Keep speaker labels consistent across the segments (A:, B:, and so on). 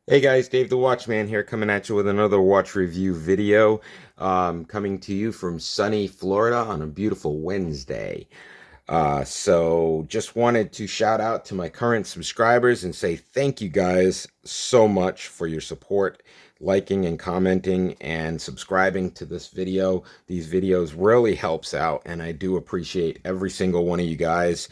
A: Hey guys, Dave the Watchman here, coming at you with another watch review video. Coming to you from sunny Florida on a beautiful Wednesday. So just wanted to shout out to my current subscribers and say thank you guys so much for your support, liking and commenting and subscribing to this video. These videos really helps out, and I do appreciate every single one of you guys.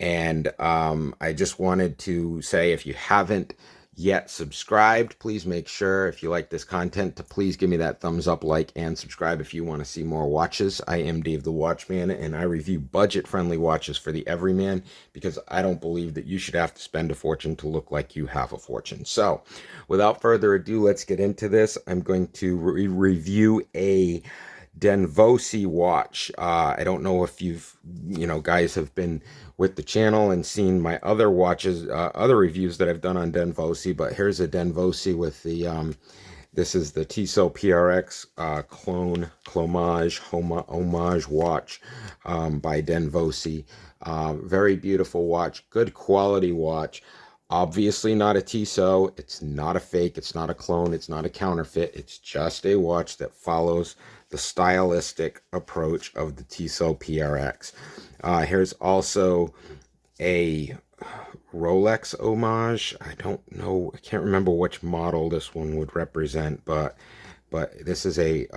A: And I just wanted to say, if you haven't yet subscribed, please make sure, if you like this content, to please give me that thumbs up, like, and subscribe if you want to see more watches. I am Dave the Watchman, and I review budget-friendly watches for the everyman, because I don't believe that you should have to spend a fortune to look like you have a fortune. So without further ado, let's get into this. I'm going to review a Denvosi watch. I don't know if guys have been with the channel and seen my other watches, other reviews that I've done on Denvosi, but here's a Denvosi with this is the Tissot PRX Homage watch by Denvosi. Very beautiful watch, good quality watch. Obviously not a Tissot, it's not a fake, it's not a clone, it's not a counterfeit. It's just a watch that follows the stylistic approach of the Tissot PRX. Here's also a Rolex homage. I don't know, I can't remember which model this one would represent, but this is a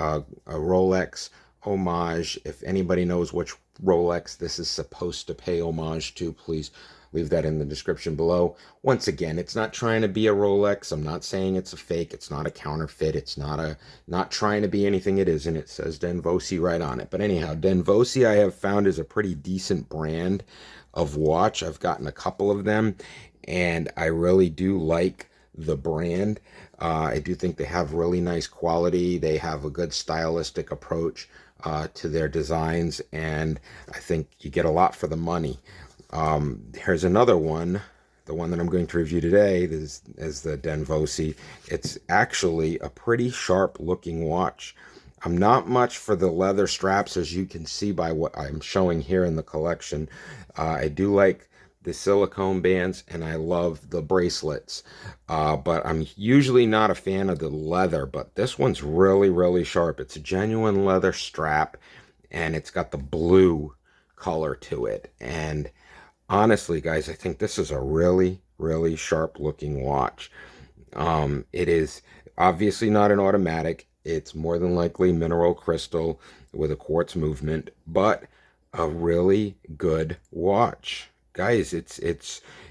A: Rolex homage. If anybody knows which Rolex this is supposed to pay homage to, please leave that in the description below. Once again, it's not trying to be a Rolex. I'm not saying it's a fake. It's not a counterfeit. It's not trying to be anything it isn't. It says Denvosi right on it. But anyhow, Denvosi I have found is a pretty decent brand of watch. I've gotten a couple of them, and I really do like the brand. I do think they have really nice quality. They have a good stylistic approach to their designs, and I think you get a lot for the money. Here's another one. The one that I'm going to review today is the Denvosi. It's actually a pretty sharp looking watch. I'm not much for the leather straps, as you can see by what I'm showing here in the collection. I do like the silicone bands, and I love the bracelets. But I'm usually not a fan of the leather, but this one's really, really sharp. It's a genuine leather strap, and it's got the blue color to it. And honestly, guys, I think this is a really, really sharp looking watch. It is obviously not an automatic. It's more than likely mineral crystal with a quartz movement, but a really good watch. Guys,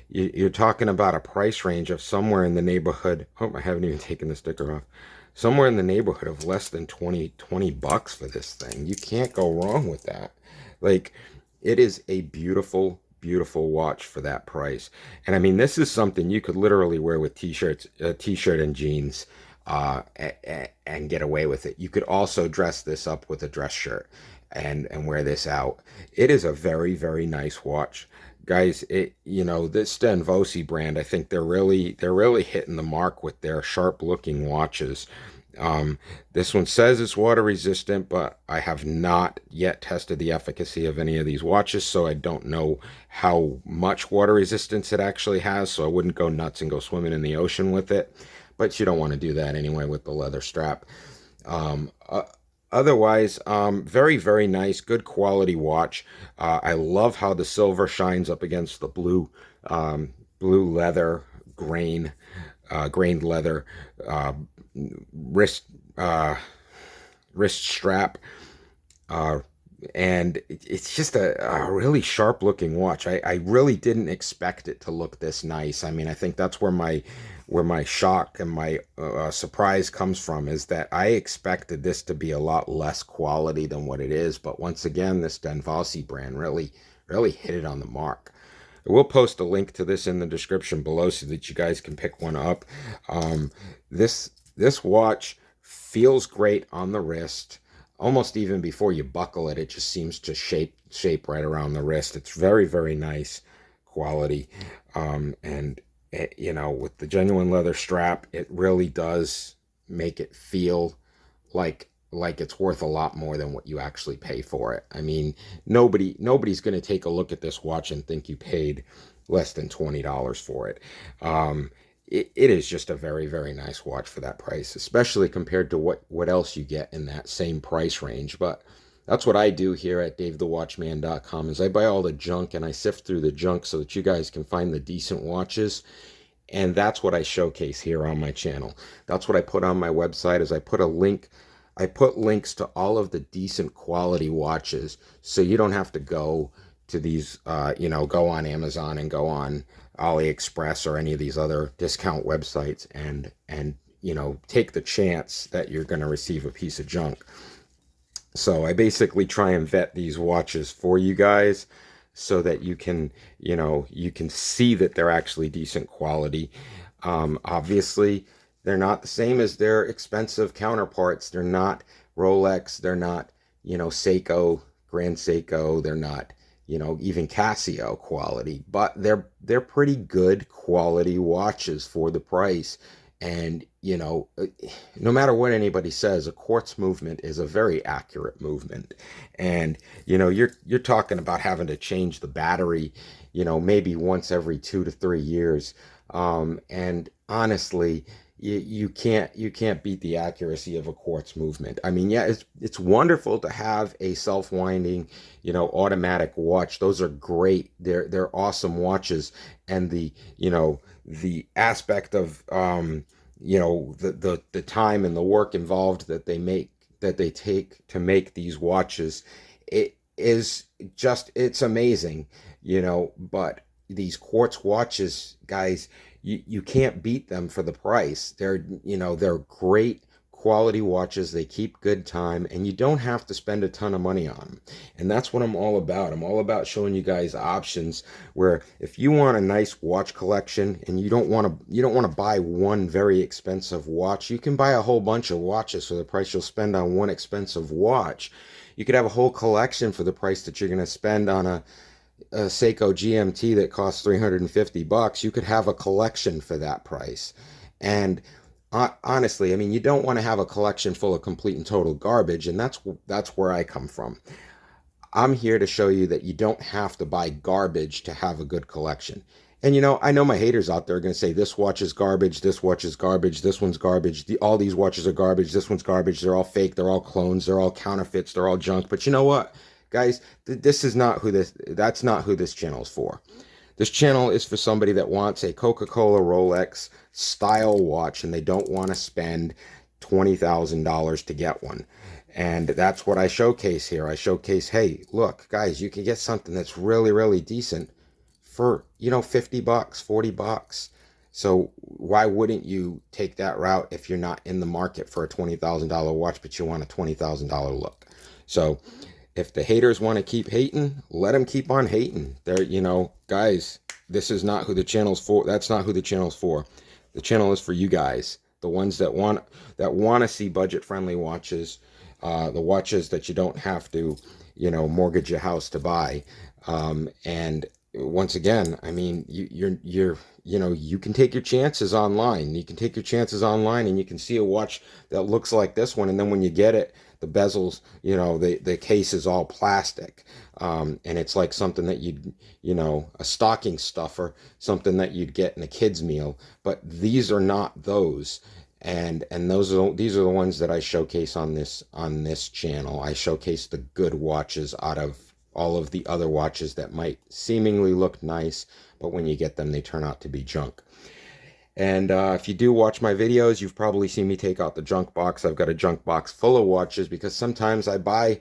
A: you're talking about a price range of somewhere in the neighborhood. Oh, I haven't even taken the sticker off. Somewhere in the neighborhood of less than 20 bucks for this thing. You can't go wrong with that. Like, it is a beautiful, beautiful watch for that price. And I mean, this is something you could literally wear with t-shirts, t-shirt and jeans, and get away with it. You could also dress this up with a dress shirt and wear this out. It is a very, very nice watch. Guys, this Denvosi brand, I think they're really hitting the mark with their sharp looking watches. This one says it's water resistant, but I have not yet tested the efficacy of any of these watches, so I don't know how much water resistance it actually has, so I wouldn't go nuts and go swimming in the ocean with it. But you don't want to do that anyway with the leather strap. Um, uh, Otherwise, very, very nice, good quality watch. I love how the silver shines up against the blue leather grained leather uh, wrist uh, wrist strap, uh, and it's just a really sharp looking watch. I really didn't expect it to look this nice. I mean, I think that's where my shock and my surprise comes from, is that I expected this to be a lot less quality than what it is. But once again, this Denvasi brand really hit it on the mark. I will post a link to this in the description below so that you guys can pick one up. Um, this watch feels great on the wrist. Almost even before you buckle it, it just seems to shape right around the wrist. It's very, very nice quality. And with the genuine leather strap, it really does make it feel like it's worth a lot more than what you actually pay for it. I mean, nobody's going to take a look at this watch and think you paid less than $20 for it. it is just a very, very nice watch for that price, especially compared to what else you get in that same price range. But that's what I do here at DaveTheWatchman.com is I buy all the junk and I sift through the junk so that you guys can find the decent watches. And that's what I showcase here on my channel. That's what I put on my website is I put links to all of the decent quality watches so you don't have to go to these, go on Amazon and go on AliExpress or any of these other discount websites and take the chance that you're going to receive a piece of junk. So I basically try and vet these watches for you guys so that you can see that they're actually decent quality. Obviously, they're not the same as their expensive counterparts. They're not Rolex. They're not, Seiko, Grand Seiko. They're not, even Casio quality, but they're pretty good quality watches for the price. And, no matter what anybody says, a quartz movement is a very accurate movement. And, you're talking about having to change the battery, maybe once every 2 to 3 years. And honestly, you can't beat the accuracy of a quartz movement. I mean, yeah, it's wonderful to have a self-winding, automatic watch. Those are great. They're awesome watches. And the aspect of the time and the work involved that they take to make these watches, it's amazing, but these quartz watches, guys, you can't beat them for the price. They're great quality watches. They keep good time, and you don't have to spend a ton of money on them. And that's what I'm all about. I'm all about showing you guys options where if you want a nice watch collection and you don't want to buy one very expensive watch, you can buy a whole bunch of watches for the price you'll spend on one expensive watch. You could have a whole collection for the price that you're going to spend on a Seiko GMT that costs $350. You could have a collection for that price. And honestly, I mean, you don't want to have a collection full of complete and total garbage, and that's where I come from. I'm here to show you that you don't have to buy garbage to have a good collection. And I know my haters out there are going to say this watch is garbage, this watch is garbage, this one's garbage, all these watches are garbage, this one's garbage, they're all fake, they're all clones, they're all counterfeits, they're all junk. But you know what, guys, that's not who this channel is for. This channel is for somebody that wants a Coca-Cola Rolex style watch and they don't want to spend $20,000 to get one. And that's what I showcase here. I showcase, hey, look, guys, you can get something that's really, really decent for, $50, $40. So why wouldn't you take that route if you're not in the market for a $20,000 watch, but you want a $20,000 look? So if the haters want to keep hating, let them keep on hating. Guys, this is not who the channel's for. That's not who the channel's for. The channel is for you guys, the ones that want to see budget-friendly watches, the watches that you don't have to, mortgage your house to buy. And once again, I mean, you can take your chances online. You can take your chances online, and you can see a watch that looks like this one, and then when you get it, the bezels, the case is all plastic, and it's like something that a stocking stuffer, something that you'd get in a kid's meal. But these are not those. And these are the ones that I showcase on this channel. I showcase the good watches out of all of the other watches that might seemingly look nice, but when you get them, they turn out to be junk. And if you do watch my videos, you've probably seen me take out the junk box. I've got a junk box full of watches because sometimes I buy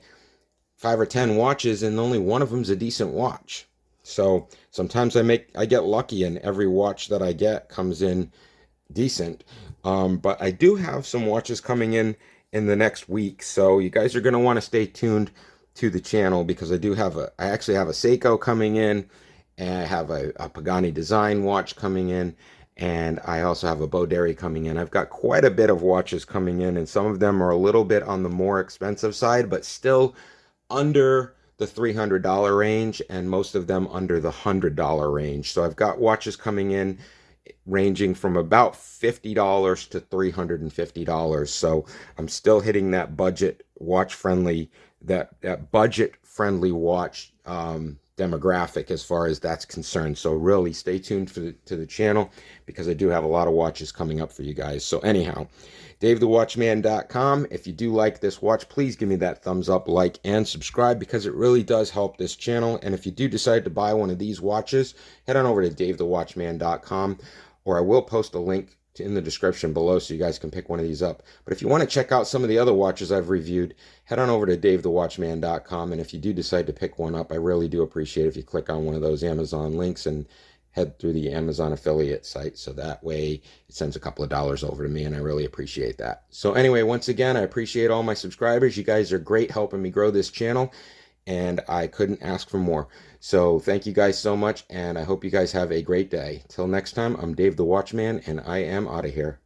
A: 5 or 10 watches and only one of them's a decent watch. So sometimes I get lucky and every watch that I get comes in decent. But I do have some watches coming in the next week, so you guys are going to want to stay tuned to the channel because I actually have a Seiko coming in, and I have a Pagani design watch coming in, and I also have a Boderi coming in. I've got quite a bit of watches coming in, and some of them are a little bit on the more expensive side, but still under the $300 range, and most of them under the $100 range. So I've got watches coming in ranging from about $50 to $350. So I'm still hitting that budget friendly watch demographic as far as that's concerned. So really stay tuned to the channel, because I do have a lot of watches coming up for you guys. So anyhow, DaveTheWatchman.com. If you do like this watch, please give me that thumbs up, like, and subscribe, because it really does help this channel. And if you do decide to buy one of these watches, head on over to DaveTheWatchman.com, or I will post a link in the description below so you guys can pick one of these up. But if you want to check out some of the other watches I've reviewed, head on over to DaveTheWatchman.com. And if you do decide to pick one up, I really do appreciate it if you click on one of those Amazon links and head through the Amazon affiliate site, so that way it sends a couple of dollars over to me, and I really appreciate that. So anyway, once again, I appreciate all my subscribers. You guys are great helping me grow this channel, and I couldn't ask for more. So thank you guys so much, and I hope you guys have a great day. Till next time, I'm Dave the Watchman, and I am out of here.